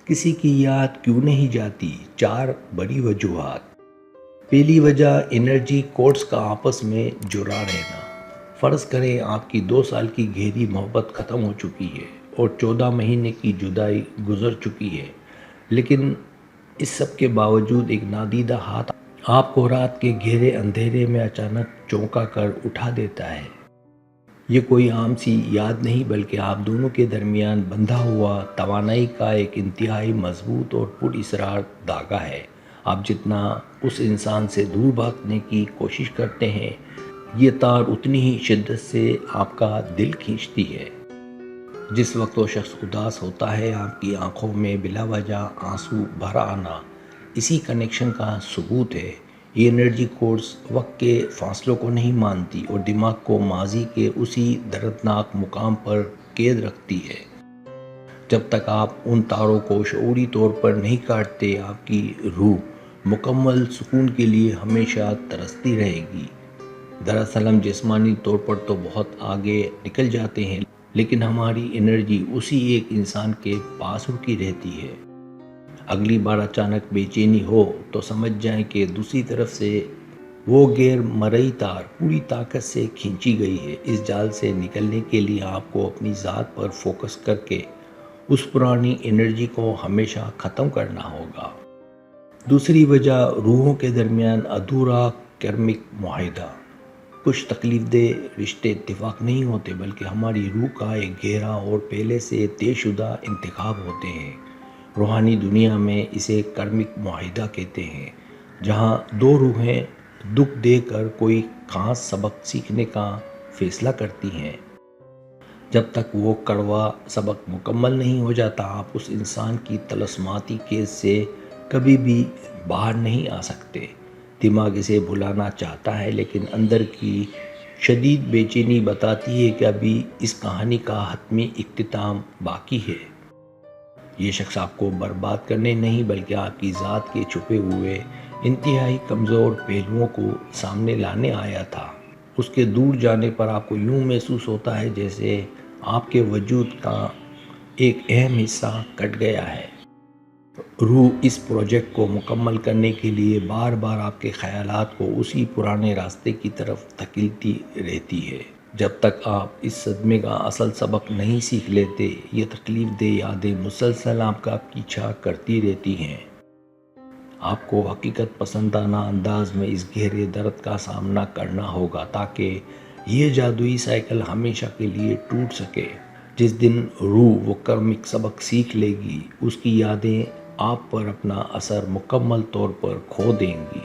کسی کی یاد کیوں نہیں جاتی؟ 4 بڑی وجوہات۔ پہلی وجہ انرجی کوڈز کا آپس میں جڑا رہنا۔ فرض کریں آپ کی 2 سال کی گہری محبت ختم ہو چکی ہے اور 14 مہینے کی جدائی گزر چکی ہے، لیکن اس سب کے باوجود ایک نادیدہ ہاتھ آپ کو رات کے گہرے اندھیرے میں اچانک چونکا کر اٹھا دیتا ہے۔ یہ کوئی عام سی یاد نہیں، بلکہ آپ دونوں کے درمیان بندھا ہوا توانائی کا ایک انتہائی مضبوط اور پر اسرار دھاگا ہے۔ آپ جتنا اس انسان سے دور بھاگنے کی کوشش کرتے ہیں، یہ تار اتنی ہی شدت سے آپ کا دل کھینچتی ہے۔ جس وقت وہ شخص اداس ہوتا ہے، آپ کی آنکھوں میں بلا وجہ آنسو بھر آنا اسی کنیکشن کا ثبوت ہے۔ یہ انرجی کوڈز وقت کے فاصلوں کو نہیں مانتی اور دماغ کو ماضی کے اسی دردناک مقام پر قید رکھتی ہے۔ جب تک آپ ان تاروں کو شعوری طور پر نہیں کاٹتے، آپ کی روح مکمل سکون کے لیے ہمیشہ ترستی رہے گی۔ دراصل ہم جسمانی طور پر تو بہت آگے نکل جاتے ہیں، لیکن ہماری انرجی اسی ایک انسان کے پاس رکی رہتی ہے۔ اگلی بار اچانک بے چینی ہو تو سمجھ جائیں کہ دوسری طرف سے وہ غیر مرئی تار پوری طاقت سے کھینچی گئی ہے۔ اس جال سے نکلنے کے لیے آپ کو اپنی ذات پر فوکس کر کے اس پرانی انرجی کو ہمیشہ ختم کرنا ہوگا۔ دوسری وجہ روحوں کے درمیان ادھورا کرمک معاہدہ۔ کچھ تکلیف دہ رشتے اتفاق نہیں ہوتے، بلکہ ہماری روح کا ایک گہرا اور پہلے سے طے شدہ انتخاب ہوتے ہیں۔ روحانی دنیا میں اسے کرمک معاہدہ کہتے ہیں، جہاں 2 روحیں دکھ دے کر کوئی خاص سبق سیکھنے کا فیصلہ کرتی ہیں۔ جب تک وہ کڑوا سبق مکمل نہیں ہو جاتا، آپ اس انسان کی طلسماتی قید سے کبھی بھی باہر نہیں آ سکتے۔ دماغ اسے بھلانا چاہتا ہے، لیکن اندر کی شدید بے چینی بتاتی ہے کہ ابھی اس کہانی کا حتمی اختتام باقی ہے۔ یہ شخص آپ کو برباد کرنے نہیں، بلکہ آپ کی ذات کے چھپے ہوئے انتہائی کمزور پہلوؤں کو سامنے لانے آیا تھا۔ اس کے دور جانے پر آپ کو یوں محسوس ہوتا ہے جیسے آپ کے وجود کا ایک اہم حصہ کٹ گیا ہے۔ روح اس پروجیکٹ کو مکمل کرنے کے لیے بار بار آپ کے خیالات کو اسی پرانے راستے کی طرف دھکیلتی رہتی ہے۔ جب تک آپ اس صدمے کا اصل سبق نہیں سیکھ لیتے، یہ تکلیف دہ یادیں مسلسل آپ کا پیچھا کرتی رہتی ہیں۔ آپ کو حقیقت پسندانہ انداز میں اس گہرے درد کا سامنا کرنا ہوگا تاکہ یہ جادوئی سائیکل ہمیشہ کے لیے ٹوٹ سکے۔ جس دن روح وہ کرمک سبق سیکھ لے گی، اس کی یادیں آپ پر اپنا اثر مکمل طور پر کھو دیں گی۔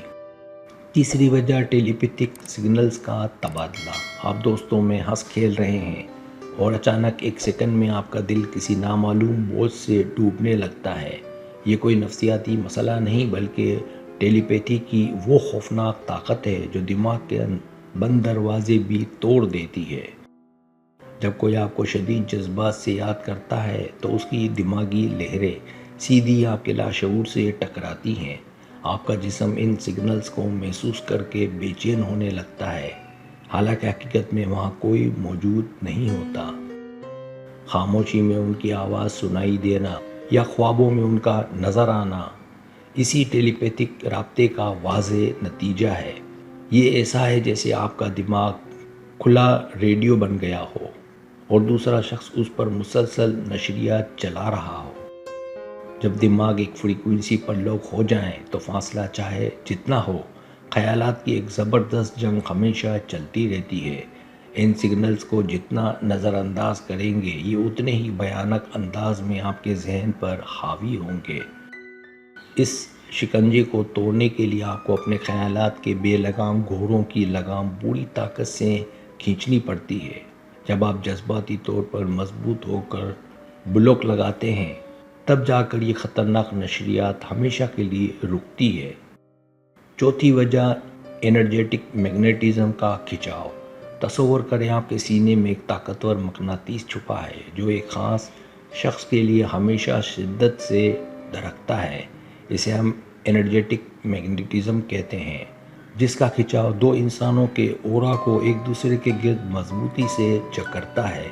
تیسری وجہ ٹیلی پیتھک سگنلز کا تبادلہ۔ آپ دوستوں میں ہنس کھیل رہے ہیں اور اچانک ایک سیکنڈ میں آپ کا دل کسی نامعلوم بوجھ سے ڈوبنے لگتا ہے۔ یہ کوئی نفسیاتی مسئلہ نہیں، بلکہ ٹیلی پیتھی کی وہ خوفناک طاقت ہے جو دماغ کے بند دروازے بھی توڑ دیتی ہے۔ جب کوئی آپ کو شدید جذبات سے یاد کرتا ہے تو اس کی دماغی لہریں سیدھی آپ کے لاشعور سے ٹکراتی ہیں۔ آپ کا جسم ان سگنلز کو محسوس کر کے بے چین ہونے لگتا ہے، حالانکہ حقیقت میں وہاں کوئی موجود نہیں ہوتا۔ خاموشی میں ان کی آواز سنائی دینا یا خوابوں میں ان کا نظر آنا اسی ٹیلی پیتھک رابطے کا واضح نتیجہ ہے۔ یہ ایسا ہے جیسے آپ کا دماغ کھلا ریڈیو بن گیا ہو اور دوسرا شخص اس پر مسلسل نشریات چلا رہا ہو۔ جب دماغ ایک فریکوینسی پر لاک ہو جائیں تو فاصلہ چاہے جتنا ہو، خیالات کی ایک زبردست جنگ ہمیشہ چلتی رہتی ہے۔ ان سگنلز کو جتنا نظر انداز کریں گے، یہ اتنے ہی بھیانک انداز میں آپ کے ذہن پر حاوی ہوں گے۔ اس شکنجے کو توڑنے کے لیے آپ کو اپنے خیالات کے بے لگام گھوڑوں کی لگام پوری طاقت سے کھینچنی پڑتی ہے۔ جب آپ جذباتی طور پر مضبوط ہو کر بلاک لگاتے ہیں، تب جا کر یہ خطرناک نشریات ہمیشہ کے لیے رکتی ہے۔ چوتھی وجہ انرجیٹک میگنیٹزم کا کھچاؤ۔ تصور کریں آپ کے سینے میں ایک طاقتور مقناطیس چھپا ہے جو ایک خاص شخص کے لیے ہمیشہ شدت سے دھڑکتا ہے۔ اسے ہم انرجیٹک میگنیٹزم کہتے ہیں، جس کا کھچاؤ 2 انسانوں کے اورا کو ایک دوسرے کے گرد مضبوطی سے جکڑتا ہے۔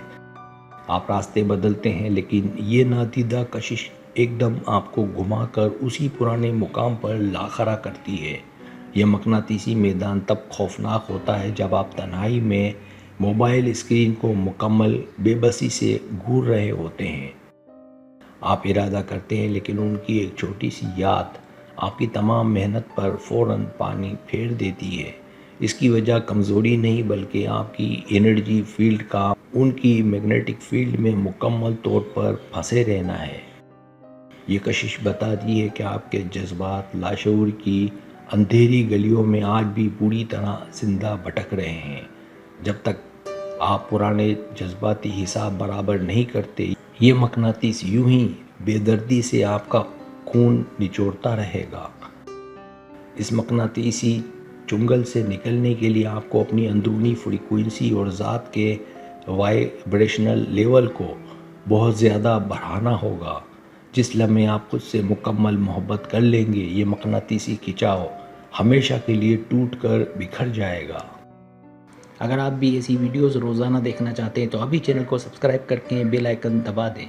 آپ راستے بدلتے ہیں، لیکن یہ نادیدہ کشش ایک دم آپ کو گھما کر اسی پرانے مقام پر لا کھڑا کرتی ہے۔ یہ مقناطیسی میدان تب خوفناک ہوتا ہے جب آپ تنہائی میں موبائل اسکرین کو مکمل بے بسی سے گھور رہے ہوتے ہیں۔ آپ ارادہ کرتے ہیں لیکن ان کی ایک چھوٹی سی یاد آپ کی تمام محنت پر فوراً پانی پھیر دیتی ہے۔ اس کی وجہ کمزوری نہیں بلکہ آپ کی انرجی فیلڈ کا ان کی میگنیٹک فیلڈ میں مکمل طور پر پھنسے رہنا ہے۔ یہ کشش بتاتی ہے کہ آپ کے جذبات لاشعور کی اندھیری گلیوں میں آج بھی پوری طرح زندہ بھٹک رہے ہیں۔ جب تک آپ پرانے جذباتی حساب برابر نہیں کرتے، یہ مقناطیس یوں ہی بے دردی سے آپ کا خون نچوڑتا رہے گا۔ اس مقناطیسی چنگل سے نکلنے کے لیے آپ کو اپنی اندرونی فریکوینسی اور ذات کے وائبریشنل لیول کو بہت زیادہ بڑھانا ہوگا۔ جس لمحے آپ خود سے مکمل محبت کر لیں گے، یہ مقناطیسی کھچاؤ ہمیشہ کے لیے ٹوٹ کر بکھر جائے گا۔ اگر آپ بھی ایسی ویڈیوز روزانہ دیکھنا چاہتے ہیں تو ابھی چینل کو سبسکرائب کر کے بیل آئیکن دبا دیں۔